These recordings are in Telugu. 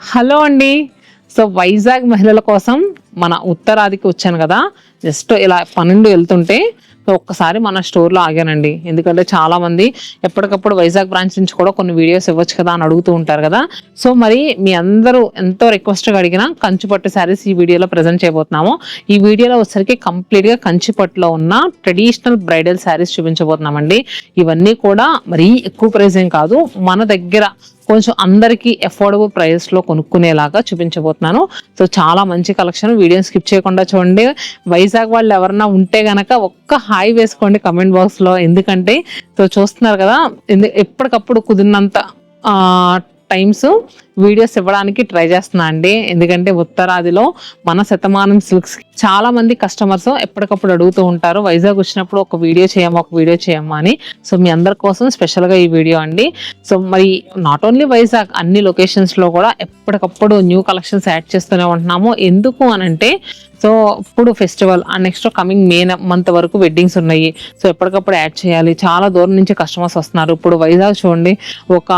హలో అండి. సో వైజాగ్ మహిళల కోసం మన ఉత్తరాదికి వచ్చాను కదా. జస్ట్ ఇలా 12 వెళ్తుంటే సో ఒక్కసారి మన స్టోర్లో ఆగానండి. ఎందుకంటే చాలా మంది ఎప్పటికప్పుడు వైజాగ్ బ్రాంచ్ నుంచి కూడా కొన్ని వీడియోస్ ఇవ్వచ్చు కదా అని అడుగుతూ ఉంటారు కదా. సో మరి మీ అందరూ ఎంతో రిక్వెస్ట్గా అడిగిన కంచిపట్టు శారీస్ ఈ వీడియోలో ప్రజెంట్ చేయబోతున్నాము. ఈ వీడియోలో వచ్చరికి కంప్లీట్గా కంచిపట్టులో ఉన్న ట్రెడిషనల్ బ్రైడల్ శారీస్ చూపించబోతున్నామండి. ఇవన్నీ కూడా మరీ ఎక్కువ ప్రైస్ ఏం కాదు, మన దగ్గర కొంచెం అందరికీ అఫోర్డబుల్ ప్రైస్లో కొనుక్కునేలాగా చూపించబోతున్నాను. సో చాలా మంచి కలెక్షన్, వీడియోని స్కిప్ చేయకుండా చూడండి. వైజాగ్ వాళ్ళు ఎవరన్నా ఉంటే గనక ఒక్క హాయ్ వేసుకోండి కమెంట్ బాక్స్లో. ఎందుకంటే సో చూస్తున్నారు కదా, ఎప్పటికప్పుడు కుదిరినంత టైమ్స్ వీడియోస్ ఇవ్వడానికి ట్రై చేస్తున్నా అండి. ఎందుకంటే ఉత్తరాదిలో మన శతమానం సిల్క్స్ చాలా మంది కస్టమర్స్ ఎప్పటికప్పుడు అడుగుతూ ఉంటారు, వైజాగ్ వచ్చినప్పుడు ఒక వీడియో చేయమ్మా అని. సో మీ అందరి కోసం స్పెషల్గా ఈ వీడియో అండి. సో మరి నాట్ ఓన్లీ వైజాగ్, అన్ని లొకేషన్స్లో కూడా ఎప్పటికప్పుడు న్యూ కలెక్షన్స్ యాడ్ చేస్తూనే ఉంటున్నాము. ఎందుకు అనంటే సో ఇప్పుడు festival and next coming May month వరకు వెడ్డింగ్స్ ఉన్నాయి. సో ఎప్పటికప్పుడు యాడ్ చేయాలి. చాలా దూరం నుంచి కస్టమర్స్ వస్తున్నారు. ఇప్పుడు వైజాగ్ చూడండి, ఒక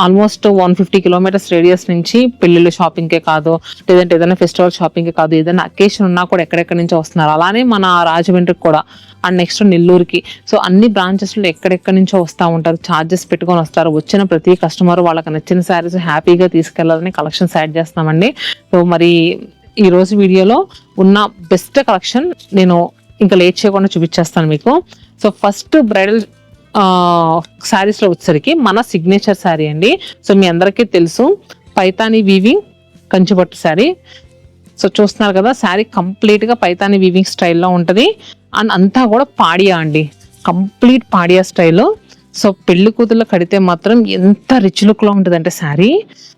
ఆల్మోస్ట్ 150 కిలోమీటర్స్ రేడియస్ నుంచి పెళ్ళిళ్ళు షాపింగ్కే కాదు, లేదంటే ఏదైనా ఫెస్టివల్ షాపింగ్కే కాదు, ఏదైనా అకేషన్ ఉన్నా కూడా ఎక్కడెక్కడి నుంచి వస్తున్నారు. అలానే మన రాజమండ్రికి కూడా అండ్ నెక్స్ట్ నెల్లూరుకి. సో అన్ని బ్రాంచెస్లో ఎక్కడెక్కడి నుంచో వస్తూ ఉంటారు, ఛార్జెస్ పెట్టుకొని వస్తారు. వచ్చిన ప్రతి కస్టమర్ వాళ్ళకి నచ్చిన శారీస్ హ్యాపీగా తీసుకెళ్లాలని కలెక్షన్స్ యాడ్ చేస్తున్నామండి. సో మరి ఈ రోజు వీడియోలో ఉన్న బెస్ట్ కలెక్షన్ నేను ఇంకా లేట్ చేయకుండా చూపించేస్తాను మీకు. సో ఫస్ట్ బ్రైడల్ శారీస్లో వచ్చేసరికి మన సిగ్నేచర్ శారీ అండి. సో మీ అందరికీ తెలుసు, పైతానీ వీవింగ్ కంచిపట్టు శారీ. సో చూస్తున్నారు కదా, శారీ కంప్లీట్గా పైతానీ వీవింగ్ స్టైల్లో ఉంటుంది. అండ్ అంతా కూడా పాడియా అండి, కంప్లీట్ పాడియా స్టైల్. సో పెళ్లి కూతుర్లో కడితే మాత్రం ఎంత రిచ్ లుక్లో ఉంటుంది అంటే శారీ.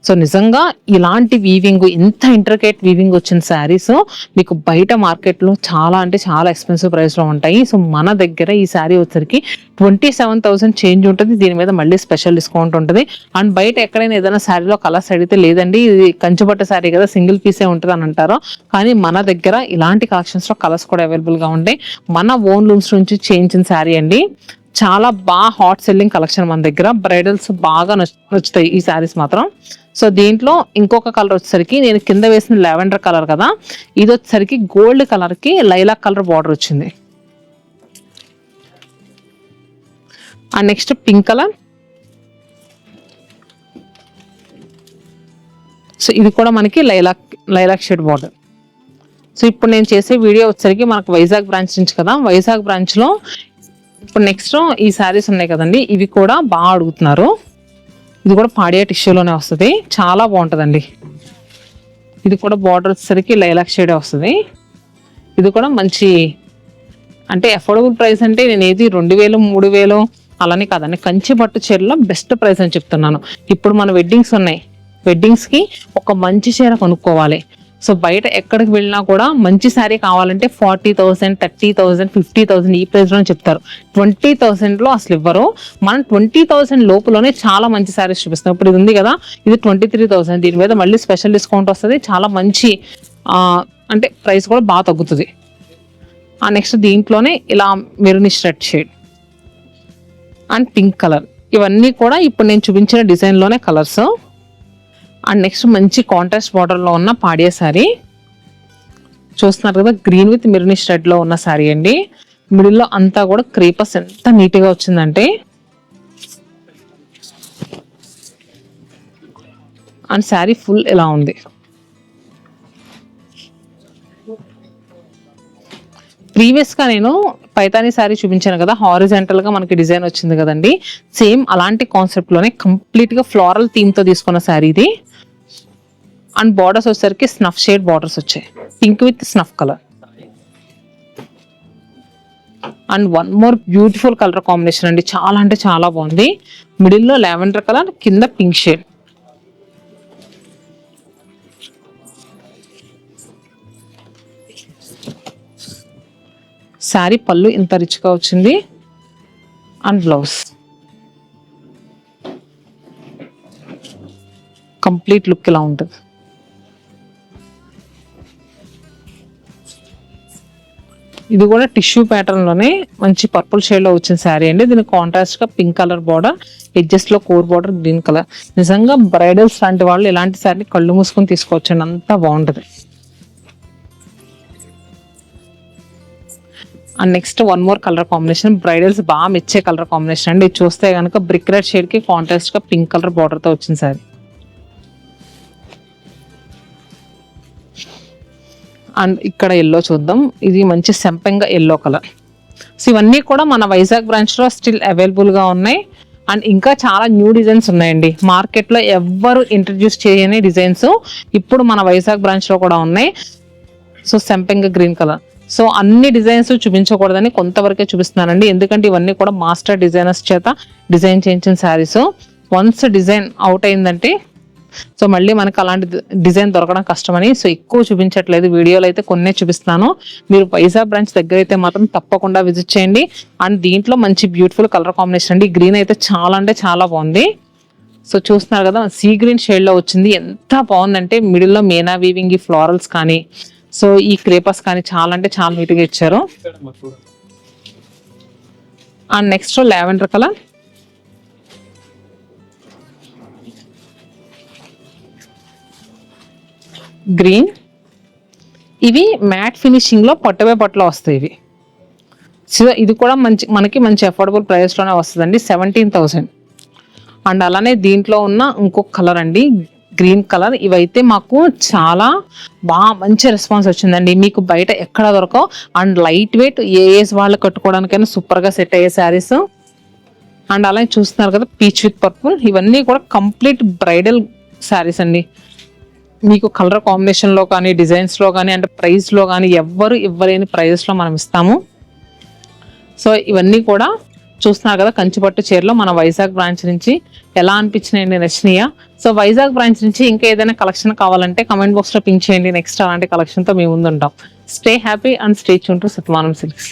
సో నిజంగా ఇలాంటి వీవింగ్, ఇంత ఇంట్రికేట్ వీవింగ్ వచ్చిన శారీస్ మీకు బయట మార్కెట్లో చాలా అంటే చాలా ఎక్స్పెన్సివ్ ప్రైస్లో ఉంటాయి. సో మన దగ్గర ఈ శారీ వచ్చరికి 27,000 చేంజ్ ఉంటుంది. దీని మీద మళ్ళీ స్పెషల్ డిస్కౌంట్ ఉంటుంది. అండ్ బయట ఎక్కడైనా ఏదైనా శారీలో కలర్స్ అడిగితే లేదండి ఇది కంచిపట్టు శారీ కదా, సింగిల్ పీసే ఉంటుంది అని అంటారు. కానీ మన దగ్గర ఇలాంటి కలెక్షన్స్లో కలర్స్ కూడా అవైలబుల్గా ఉంటాయి. మన ఓన్ లూమ్స్ నుంచి చేయించిన శారీ అండి. చాలా బాగా హాట్ సెల్లింగ్ కలెక్షన్ మన దగ్గర. బ్రైడల్స్ బాగా నచ్చుతాయి ఈ శారీస్ మాత్రం. సో దీంట్లో ఇంకొక కలర్ వచ్చేసరికి, నేను కింద వేసిన లావెండర్ కలర్ కదా, ఇది వచ్చేసరికి గోల్డ్ కలర్కి లైలాక్ కలర్ బార్డర్ వచ్చింది. And next pink colour. So ఇది కూడా మనకి లైలాక్ షేడ్ బార్డర్. సో ఇప్పుడు నేను చేసే వీడియో వచ్చేసరికి మనకు వైజాగ్ బ్రాంచ్ నుంచి కదా, వైజాగ్ బ్రాంచ్లో ఇప్పుడు నెక్స్ట్ ఈ శారీస్ ఉన్నాయి కదండి, ఇవి కూడా బాగా అడుగుతున్నారు. ఇది కూడా పాడియా టిష్యూలోనే వస్తుంది, చాలా బాగుంటుందండి. ఇది కూడా బార్డర్ వచ్చేసరికి లైలాక్ షేడే వస్తుంది. ఇది కూడా మంచి అంటే అఫోర్డబుల్ ప్రైస్. అంటే నేను ఏది 2,000 3,000 అలానే కాదండి, కంచిపట్టు చీరలో బెస్ట్ ప్రైస్ అని చెప్తున్నాను. ఇప్పుడు మన వెడ్డింగ్స్ ఉన్నాయి, వెడ్డింగ్స్కి ఒక మంచి చీర కొనుక్కోవాలి. సో బయట ఎక్కడికి వెళ్ళినా కూడా మంచి శారీ కావాలంటే 40,000 30,000 50,000 ఈ ప్రైస్లోనే చెప్తారు. 20,000లో అసలు ఇవ్వరు. మనం 20,000 లోపులోనే చాలా మంచి శారీస్ చూపిస్తాం. ఇప్పుడు ఇది ఉంది కదా, ఇది 23,000. దీని మీద మళ్ళీ స్పెషల్ డిస్కౌంట్ వస్తుంది. చాలా మంచి అంటే ప్రైస్ కూడా బాగా తగ్గుతుంది. నెక్స్ట్ దీంట్లోనే ఇలా maroonish red shade and pink colour, ఇవన్నీ కూడా ఇప్పుడు నేను చూపించిన డిజైన్లోనే కలర్స్. అండ్ నెక్స్ట్ మంచి కాంట్రాస్ట్ బార్డర్లో ఉన్న పాడియా శారీ చూస్తున్నారు కదా, గ్రీన్ విత్ మెరూనిష్ రెడ్లో ఉన్న శారీ అండి. మిడిల్లో అంతా కూడా క్రీపర్స్ ఎంత నీట్గా వచ్చిందంటే. అండ్ శారీ ఫుల్ ఇలా ఉంది. ప్రీవియస్గా నేను పైతానీ శారీ చూపించాను కదా, హారిజాంటల్గా మనకి డిజైన్ వచ్చింది కదండి, సేమ్ అలాంటి కాన్సెప్ట్లోనే కంప్లీట్గా ఫ్లోరల్ థీమ్తో తీసుకున్న శారీ ఇది. అండ్ బార్డర్స్ వచ్చేసరికి స్నఫ్ షేడ్ బార్డర్స్ వచ్చాయి, pink with snuff colour. And one more beautiful colour combination అండి, చాలా అంటే చాలా బాగుంది. మిడిల్లో లావెండర్ కలర్, కింద పింక్ షేడ్. శారీ పళ్ళు ఇంత రిచ్గా వచ్చింది. అండ్ బ్లౌజ్ కంప్లీట్ లుక్ ఇలా ఉంటుంది. ఇది కూడా టిష్యూ ప్యాటర్న్ లోనే మంచి పర్పుల్ షేడ్ లో వచ్చిన శారీ అండి. దీనికి కాంట్రాస్ట్ గా పింక్ కలర్ బార్డర్, ఎడ్జెస్ లో కోర్ బార్డర్ గ్రీన్ కలర్. నిజంగా బ్రైడల్స్ లాంటి వాళ్ళు ఇలాంటి శారీ కళ్ళు మూసుకొని తీసుకోవచ్చండి, అంత బాగుంటది. And next one more colour combination, bridals బాగా మెచ్చే కలర్ కాంబినేషన్ అండి. ఇది చూస్తే కనుక బ్రిక్ రెడ్ షేడ్ కి కాంట్రాస్ట్ గా పింక్ కలర్ బార్డర్ తో వచ్చిన శారీ. అండ్ ఇక్కడ ఎల్లో చూద్దాం, ఇది మంచి సెంపెంగా ఎల్లో కలర్. సో ఇవన్నీ కూడా మన వైజాగ్ బ్రాంచ్ లో స్టిల్ అవైలబుల్ గా ఉన్నాయి. అండ్ ఇంకా చాలా న్యూ డిజైన్స్ ఉన్నాయండి, మార్కెట్ లో ఎవ్వరు ఇంట్రడ్యూస్ చేయని డిజైన్స్ ఇప్పుడు మన వైజాగ్ బ్రాంచ్ లో కూడా ఉన్నాయి. సో సెంపెంగా గ్రీన్ కలర్. సో అన్ని డిజైన్స్ చూపించకూడదని కొంతవరకే చూపిస్తున్నానండి, ఎందుకంటే ఇవన్నీ కూడా మాస్టర్ డిజైనర్స్ చేత డిజైన్ చేయించిన శారీస్. వన్స్ డిజైన్ అవుట్ అయిందంటే సో మళ్ళీ మనకి అలాంటి డిజైన్ దొరకడం కష్టమని సో ఎక్కువ చూపించట్లేదు, వీడియోలో అయితే కొన్నే చూపిస్తున్నాను. మీరు వైజాగ్ బ్రాంచ్ దగ్గర అయితే మాత్రం తప్పకుండా విజిట్ చేయండి. అండ్ దీంట్లో మంచి బ్యూటిఫుల్ కలర్ కాంబినేషన్ అండి. గ్రీన్ అయితే చాలా అంటే చాలా బాగుంది. సో చూస్తున్నారు కదా, సీ గ్రీన్ షేడ్ లో వచ్చింది, ఎంత బాగుందంటే మిడిల్ లో మేనా వీవింగ్, ఈ ఫ్లోరల్స్ కానీ సో ఈ క్రేపర్స్ కానీ చాలా అంటే చాలా నీట్ గా ఇచ్చారు. And next lavender colour, green, ఇవి మ్యాట్ ఫినిషింగ్ లో పట్టువే పట్టులో వస్తాయి ఇవి. సో ఇది కూడా మనకి మంచి అఫోర్డబుల్ ప్రైస్ లోనే వస్తుందండి, 17,000. అండ్ అలానే దీంట్లో ఉన్న ఇంకొక కలర్ అండి, గ్రీన్ కలర్. ఇవైతే మాకు చాలా బాగా మంచి రెస్పాన్స్ వచ్చిందండి, మీకు బయట ఎక్కడ దొరకవు. And light weight A age వాళ్ళు కట్టుకోవడానికైనా సూపర్ గా సెట్ అయ్యే శారీస్. అండ్ అలానే చూస్తున్నారు కదా పీచ్ విత్ పర్పుల్, ఇవన్నీ కూడా కంప్లీట్ బ్రైడల్ శారీస్ అండి. మీకు కలర్ కాంబినేషన్ లో కానీ డిజైన్స్ లో కానీ అంటే ప్రైస్ లో కానీ ఎవ్వరు ఇవ్వలేని ప్రైజెస్ లో మనం ఇస్తాము. సో ఇవన్నీ కూడా చూస్తున్నారు కదా కంచిపట్టు చీరలో మన వైజాగ్ బ్రాంచ్ నుంచి ఎలా అనిపించినాయండి, నచ్చినాయా? సో వైజాగ్ బ్రాంచ్ నుంచి ఇంకా ఏదైనా కలెక్షన్ కావాలంటే కమెంట్ బాక్స్ లో పింక్ చేయండి, నెక్స్ట్ అలాంటి కలెక్షన్ తో మేము ముందు ఉంటాం. Stay happy and stay tune to Satyavanam silks.